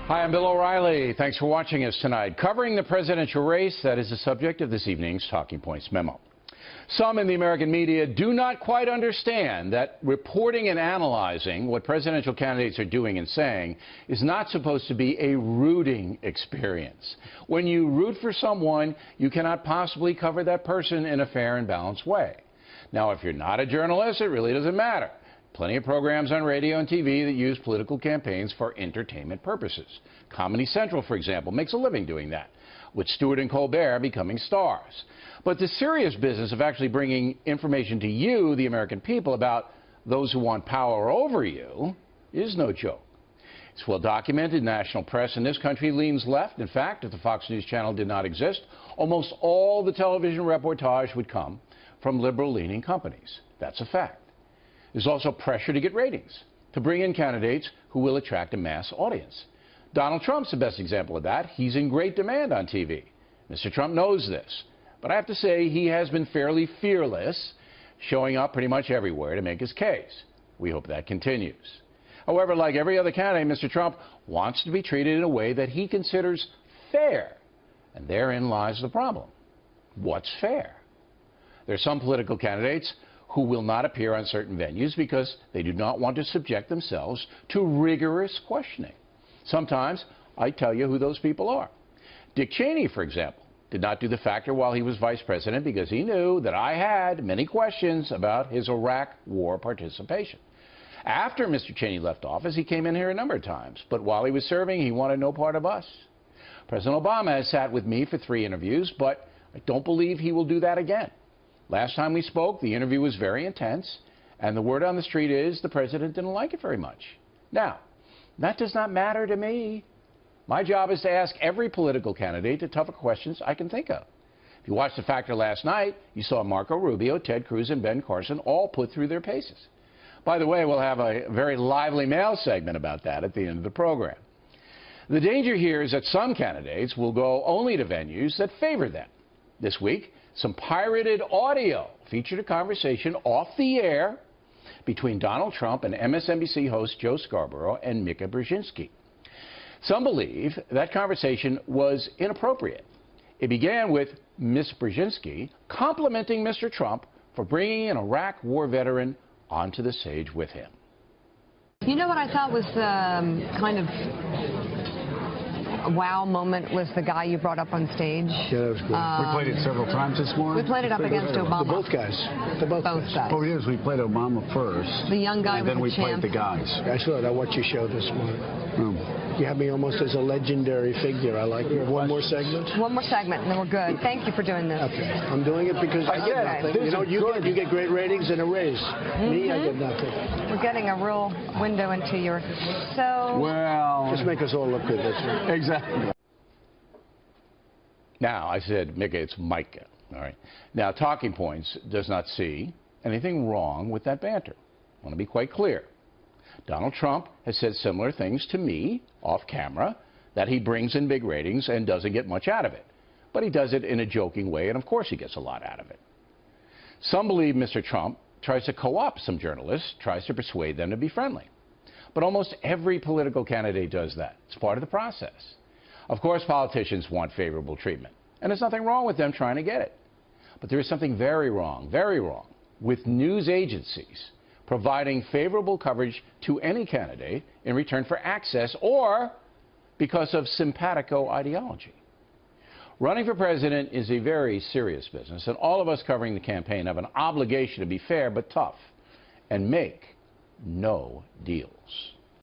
Hi, I'm Bill O'Reilly. Thanks for watching us tonight. Covering the presidential race, that is the subject of this evening's Talking Points memo. Some in the American media do not quite understand that reporting and analyzing what presidential candidates are doing and saying is not supposed to be a rooting experience. When you root for someone, you cannot possibly cover that person in a fair and balanced way. Now, if you're not a journalist, it really doesn't matter. Plenty of programs on radio and TV that use political campaigns for entertainment purposes. Comedy Central, for example, makes a living doing that, with Stewart and Colbert becoming stars. But the serious business of actually bringing information to you, the American people, about those who want power over you is no joke. It's well documented. National press in this country leans left. In fact, if the Fox News Channel did not exist, almost all the television reportage would come from liberal-leaning companies. That's a fact. There's also pressure to get ratings, to bring in candidates who will attract a mass audience. Donald Trump's the best example of that. He's in great demand on TV. Mr. Trump knows this. But I have to say he has been fairly fearless, showing up pretty much everywhere to make his case. We hope that continues. However, like every other candidate, Mr. Trump wants to be treated in a way that he considers fair. And therein lies the problem. What's fair? There are some political candidates who will not appear on certain venues because they do not want to subject themselves to rigorous questioning. Sometimes I tell you who those people are. Dick Cheney, for example, did not do the factor while he was vice president because he knew that I had many questions about his Iraq war participation. After Mr. Cheney left office, he came in here a number of times, but while he was serving, he wanted no part of us. President Obama has sat with me for 3 interviews, but I don't believe he will do that again. Last time we spoke, the interview was very intense, and the word on the street is the president didn't like it very much. Now, that does not matter to me. My job is to ask every political candidate the tougher questions I can think of. If you watched The Factor last night, you saw Marco Rubio, Ted Cruz, and Ben Carson all put through their paces. By the way, we'll have a very lively mail segment about that at the end of the program. The danger here is that some candidates will go only to venues that favor them. This week, some pirated audio featured a conversation off the air between Donald Trump and MSNBC host Joe Scarborough and Mika Brzezinski. Some believe that conversation was inappropriate. It began with Ms. Brzezinski complimenting Mr. Trump for bringing an Iraq war veteran onto the stage with him. You know what I thought was kind of a wow moment was the guy you brought up on stage. Yeah, that was good. We played it several times this morning. We played it up against Obama. The both guys. The both guys. Oh, yes, we played Obama first. The young guy and then we played the guys. I saw it. I watched your show this morning. You have me almost as a legendary figure. I like it. One more segment? One more segment, and then we're good. Thank you for doing this. Okay. I'm doing it because I get nothing. You know, you get great ratings and a raise. Me, I get nothing. We're getting a real window into your... So... Well... Just make us all look good. That's right. Exactly. Now, I said, Mika, it's Micah. All right. Now, Talking Points does not see anything wrong with that banter. I want to be quite clear. Donald Trump has said similar things to me off camera, that he brings in big ratings and doesn't get much out of it. But he does it in a joking way, and of course he gets a lot out of it. Some believe Mr. Trump tries to co-opt some journalists, tries to persuade them to be friendly. But almost every political candidate does that. It's part of the process. Of course, politicians want favorable treatment, and there's nothing wrong with them trying to get it. But there is something very wrong with news agencies providing favorable coverage to any candidate in return for access or because of simpatico ideology. Running for president is a very serious business, and all of us covering the campaign have an obligation to be fair but tough and make no deals.